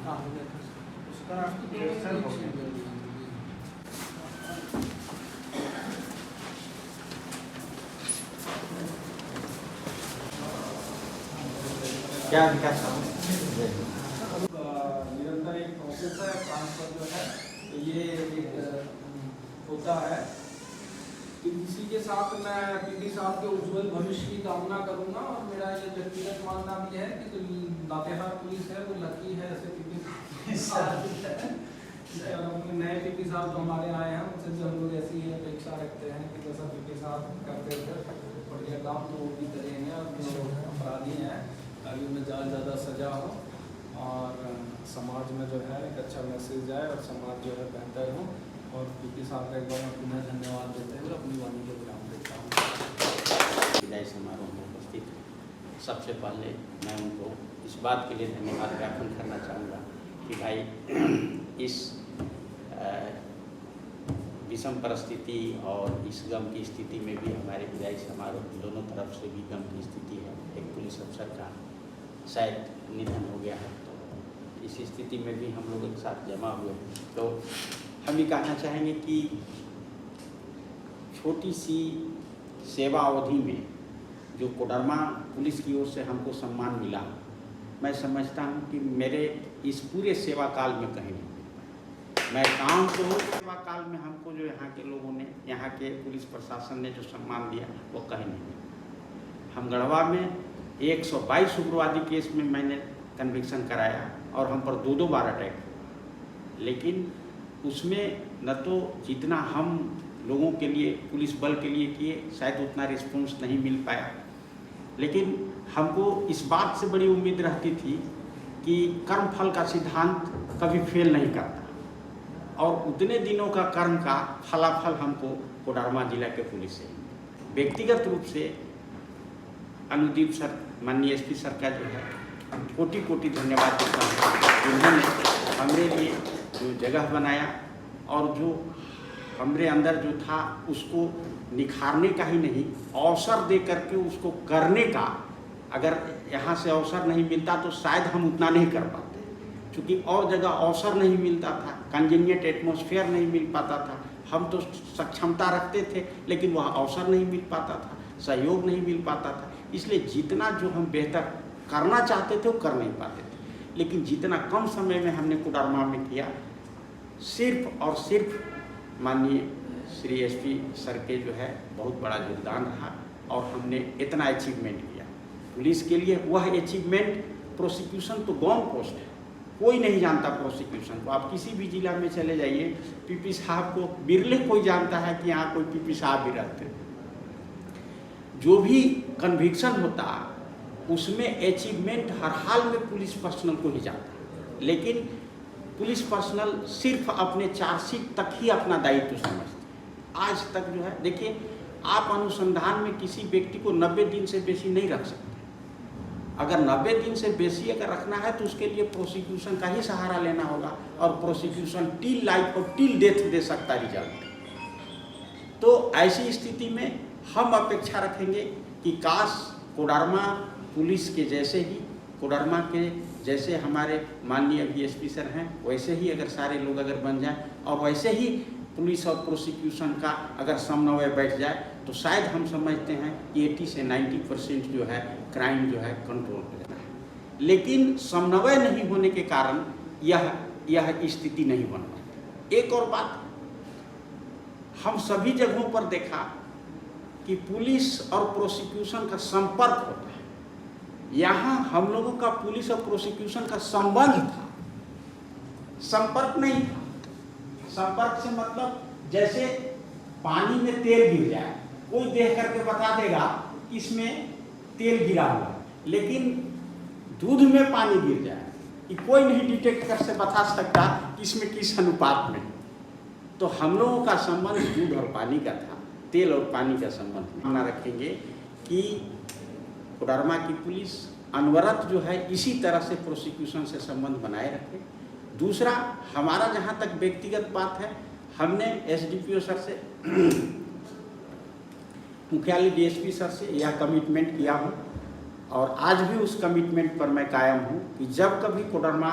उसका क्या दिक्कत था? निरंतर एक प्रोसेस है ट्रांसफर जो है, तो ये एक होता है। इसी के साथ मैं पीडी साहब के उज्जवल भविष्य की कामना करूंगा, और मेरा ये व्यक्तिगत मानना भी है कि जो लातेहार पुलिस है वो लकी है ऐसे पीडी नए पीडी साहब जो हमारे आए हैं उनसे भी हम लोग ऐसी अपेक्षा रखते हैं कि जैसा पीडी साहब करते थे बढ़िया काम तो वो भी करेंगे, और जो अपराधी हैं अभी उन्हें ज़्यादा सजा हो और समाज में जो है एक अच्छा मैसेज जाए और समाज जो है बेहतर हो। और पीपी साहब का एक बार मैं पुनः धन्यवाद देते हुए अपनी वाणी को विराम देता हूँ। विदाई समारोह में उपस्थित सबसे पहले मैं उनको इस बात के लिए धन्यवाद ज्ञापन करना चाहूँगा कि भाई इस विषम परिस्थिति और इस गम की स्थिति में भी हमारे विदाई समारोह दोनों तरफ से भी गम की स्थिति है। एक पुलिस अफसर का शायद निधन हो गया है, तो इस स्थिति में भी हम लोग एक साथ जमा हुए हैं। तो हम ये कहना चाहेंगे कि छोटी सी सेवा अवधि में जो कोडरमा पुलिस की ओर से हमको सम्मान मिला, मैं समझता हूँ कि मेरे इस पूरे सेवा काल में कहीं नहीं। मैं काम तो सेवा काल में हमको जो यहाँ के लोगों ने, यहाँ के पुलिस प्रशासन ने जो सम्मान दिया वो कहीं नहीं। हम गढ़वा में 122 उग्रवादी केस में मैंने कन्विक्शन कराया और हम पर 2-2 बार अटैक, लेकिन उसमें न तो जितना हम लोगों के लिए पुलिस बल के लिए किए शायद उतना रिस्पॉन्स नहीं मिल पाया, लेकिन हमको इस बात से बड़ी उम्मीद रहती थी कि कर्मफल का सिद्धांत कभी फेल नहीं करता, और उतने दिनों का कर्म का फलाफल हमको कोडरमा जिला के पुलिस से व्यक्तिगत रूप से अनुदीप सर, माननीय एसपी सर का जो है कोटि कोटि धन्यवाद देता हूँ। उन्होंने हमरे लिए जो जगह बनाया और जो हमरे अंदर जो था उसको निखारने का ही नहीं, अवसर दे करके उसको करने का, अगर यहाँ से अवसर नहीं मिलता तो शायद हम उतना नहीं कर पाते, क्योंकि और जगह अवसर नहीं मिलता था, कंजेनियट एटमॉस्फेयर नहीं मिल पाता था। हम तो सक्षमता रखते थे लेकिन वह अवसर नहीं मिल पाता था, सहयोग नहीं मिल पाता था, इसलिए जितना जो हम बेहतर करना चाहते थे वो कर नहीं पाते थे। लेकिन जितना कम समय में हमने कोडरमा में किया, सिर्फ और सिर्फ माननीय श्री एसपी सर के जो है बहुत बड़ा योगदान रहा, और हमने इतना अचीवमेंट किया पुलिस के लिए। वह अचीवमेंट, प्रोसिक्यूशन तो गॉन पोस्ट है, कोई नहीं जानता प्रोसिक्यूशन को। आप किसी भी जिला में चले जाइए, पीपी साहब को बिरले कोई जानता है कि यहाँ कोई पीपी साहब भी रहते हैं। जो भी कन्विक्शन होता उसमें अचीवमेंट हर हाल में पुलिस पर्सनल को ही जाता है, लेकिन पुलिस पर्सनल सिर्फ अपने चार्जशीट तक ही अपना दायित्व समझते। आज तक जो है देखिए, आप अनुसंधान में किसी व्यक्ति को 90 दिन से बेसी नहीं रख सकते। अगर 90 दिन से बेसी अगर रखना है तो उसके लिए प्रोसिक्यूशन का ही सहारा लेना होगा, और प्रोसिक्यूशन टिल लाइफ और टिल डेथ दे सकता रिजल्ट। तो ऐसी स्थिति में हम अपेक्षा रखेंगे कि काश कोडरमा पुलिस के जैसे ही, कोडरमा के जैसे हमारे माननीय एसपी सर हैं, वैसे ही अगर सारे लोग अगर बन जाएं और वैसे ही पुलिस और प्रोसिक्यूशन का अगर समन्वय बैठ जाए, तो शायद हम समझते हैं कि 80 से 90% जो है क्राइम जो है कंट्रोल हो जाता है। लेकिन समन्वय नहीं होने के कारण यह स्थिति नहीं बन पाती। एक और बात, हम सभी जगहों पर देखा कि पुलिस और प्रोसिक्यूशन का संपर्क होता है। यहाँ हम लोगों का पुलिस और प्रोसिक्यूशन का संबंध था, संपर्क नहीं था। संपर्क से मतलब जैसे पानी में तेल गिर जाए, कोई देख करके बता देगा इसमें तेल गिरा हुआ, लेकिन दूध में पानी गिर जाए कि कोई नहीं डिटेक्ट कर से बता सकता कि इसमें किस अनुपात में। तो हम लोगों का संबंध दूध और पानी का था, तेल और पानी का संबंध बना रखेंगे कि कोडरमा की पुलिस अनवरत जो है इसी तरह से प्रोसिक्यूशन से संबंध बनाए रखे। दूसरा, हमारा जहाँ तक व्यक्तिगत बात है, हमने एसडीपीओ सर से, मुख्यालय डीएसपी सर से यह कमिटमेंट किया हूँ, और आज भी उस कमिटमेंट पर मैं कायम हूँ कि जब कभी कोडरमा